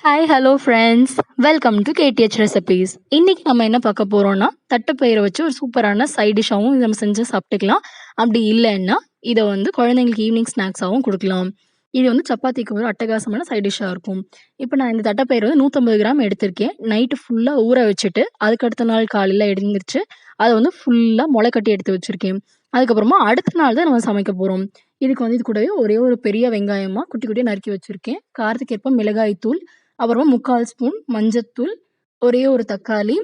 Hi hello friends, welcome to KDH recipes. இன்னைக்கு நம்ம என்ன பார்க்க போறோம்னா, தட்டைப்பயிரை வச்சு ஒரு சூப்பரான சைட் டிஷ்ஷாவும் நம்ம செஞ்சு சாப்பிட்டுக்கலாம். அப்படி இல்லைன்னா இதை குழந்தைங்களுக்கு ஈவினிங் ஸ்நாக்ஸாகவும் கொடுக்கலாம். இது சப்பாத்திக்கு ஒரு அட்டகாசமான சைட் டிஷ்ஷாக இருக்கும். இப்போ நான் இந்த தட்டைப்பயிறு 150 கிராம் எடுத்திருக்கேன். நைட்டு ஃபுல்லாக ஊற வச்சுட்டு அதுக்கு அடுத்த நாள் காலையில் எழுந்திரிச்சு அதை ஃபுல்லாக முளை கட்டி எடுத்து வச்சிருக்கேன். அதுக்கப்புறமா அடுத்த நாள் தான் நம்ம சமைக்க போகிறோம். இதுக்கு இது கூடவே ஒரே ஒரு பெரிய வெங்காயமாக குட்டி குட்டியாக நறுக்கி வச்சிருக்கேன். காரத்துக்கு ஏற்ப மிளகாய் தூள், அப்புறமா 3/4 ஸ்பூன் மஞ்சத்தூள், ஒரே ஒரு தக்காளி,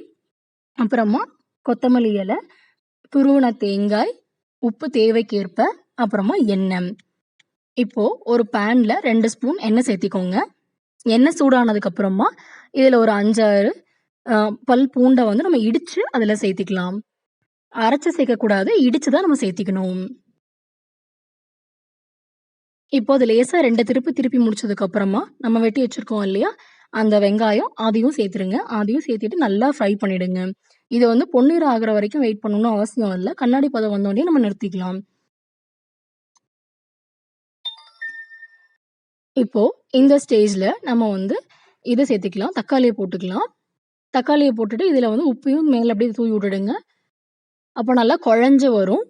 அப்புறமா கொத்தமல்லி இலை, துருவன தேங்காய், உப்பு தேவைக்கேற்ப, அப்புறமா எண்ணெய். இப்போ ஒரு பேன்ல 2 ஸ்பூன் எண்ணெய் சேர்த்திக்கோங்க. எண்ணெய் சூடானதுக்கு அப்புறமா இதுல ஒரு 5-6 பல் பூண்டை நம்ம இடிச்சு அதுல சேர்த்திக்கலாம். அரைச்சு சேர்க்கக்கூடாது, இடிச்சுதான் நம்ம சேர்த்திக்கணும். இப்போ அது லேசா 2 திருப்பி முடிச்சதுக்கு அப்புறமா நம்ம வெட்டி வச்சிருக்கோம் இல்லையா, அந்த வெங்காயம் அதையும் சேர்த்துருங்க. அதையும் சேர்த்துட்டு நல்லா ஃப்ரை பண்ணிடுங்க. இது பொன்னிறம் ஆகுற வரைக்கும் வெயிட் பண்ணணும்னு அவசியம் இல்லை. கண்ணாடி பதம் வந்தோடனே நம்ம நிறுத்திக்கலாம். இப்போ இந்த ஸ்டேஜ்ல நம்ம இதை சேர்த்துக்கலாம். தக்காளியை போட்டுக்கலாம். தக்காளியை போட்டுட்டு இதுல உப்பையும் மேல அப்படியே தூவி விட்டுடுங்க. அப்போ நல்லா குழஞ்சு வரும்.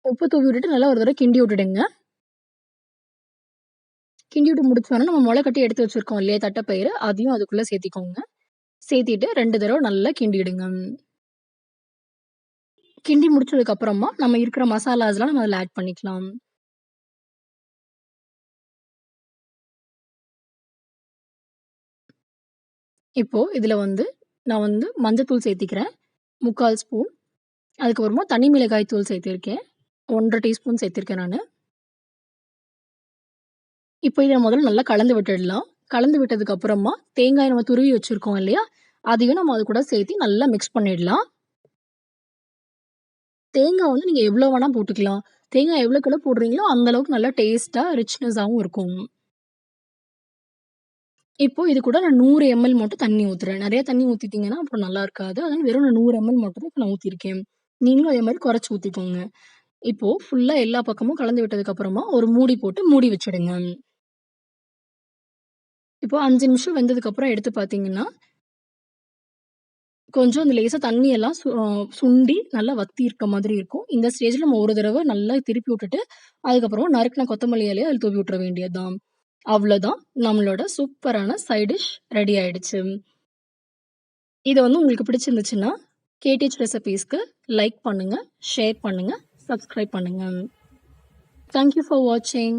உப்பு தூவி விட்டுட்டு நல்லா ஒரு தடவை கிண்டி விட்டுடுங்க. கிண்டி விட்டு முடிச்சோன்னா நம்ம முளை கட்டி எடுத்து வச்சிருக்கோம் இல்லையா தட்டைப்பயிறு, அதையும் அதுக்குள்ள சேர்த்திக்கோங்க. சேர்த்திட்டு 2 தடவை நல்லா கிண்டிடுங்க. கிண்டி முடிச்சதுக்கு அப்புறமா நம்ம இருக்கிற மசாலாஸ்லாம் நம்ம அதில் ஆட் பண்ணிக்கலாம். இப்போ இதுல நான் மஞ்சத்தூள் சேர்த்திக்கிறேன் 3/4 ஸ்பூன். அதுக்கப்புறமா தனி மிளகாய் தூள் சேர்த்திருக்கேன் 1 1/2 டீஸ்பூன் சேர்த்திருக்கேன் நான். இப்போ இதை முதல்ல நல்லா கலந்து விட்டுடலாம். கலந்து விட்டதுக்கு அப்புறமா தேங்காய் நம்ம துருவி வச்சிருக்கோம் இல்லையா, அதையும் நம்ம அது கூட சேர்த்து நல்லா மிக்ஸ் பண்ணிடலாம். தேங்காய் நீங்க எவ்வளோ வேணா போட்டுக்கலாம். தேங்காய் எவ்வளோக்கு போடுறீங்களோ அந்த அளவுக்கு நல்லா டேஸ்டா ரிச்னஸாகவும் இருக்கும். இப்போ இது கூட நான் 100 ml மட்டும் தண்ணி ஊத்துறேன். நிறைய தண்ணி ஊத்திட்டீங்கன்னா அப்புறம் நல்லா இருக்காது. அதனால வெறும் 100 ml மட்டும் தான் நான் ஊத்திருக்கேன். நீங்களும் அதே மாதிரி குறைச்சு ஊத்திக்கோங்க. இப்போ ஃபுல்லா எல்லா பக்கமும் கலந்து விட்டதுக்கு அப்புறமா ஒரு மூடி போட்டு மூடி வச்சிடுங்க. இப்போ 5 நிமிஷம் வெந்ததுக்கு அப்புறம் எடுத்து பார்த்தீங்கன்னா, கொஞ்சம் அந்த லேசா தண்ணி எல்லாம் சுண்டி நல்லா வத்தி இருக்க மாதிரி இருக்கும். இந்த ஸ்டேஜ்ல நம்ம ஒரு தடவை நல்லா திருப்பி விட்டுட்டு, அதுக்கப்புறமா நறுக்குன கொத்தமல்லி இலைய அதில தூவி விட்டுற வேண்டியதுதான். அவ்வளோதான், நம்மளோட சூப்பரான சைட் டிஷ் ரெடி ஆயிடுச்சு. இது உங்களுக்கு பிடிச்சிருந்துச்சுன்னா, கேடிஹெச் ரெசிபீஸ்க்கு லைக் பண்ணுங்க, ஷேர் பண்ணுங்க, சப்ஸ்கிரைப் பண்ணுங்க. தேங்க் யூ ஃபார் வாட்சிங்.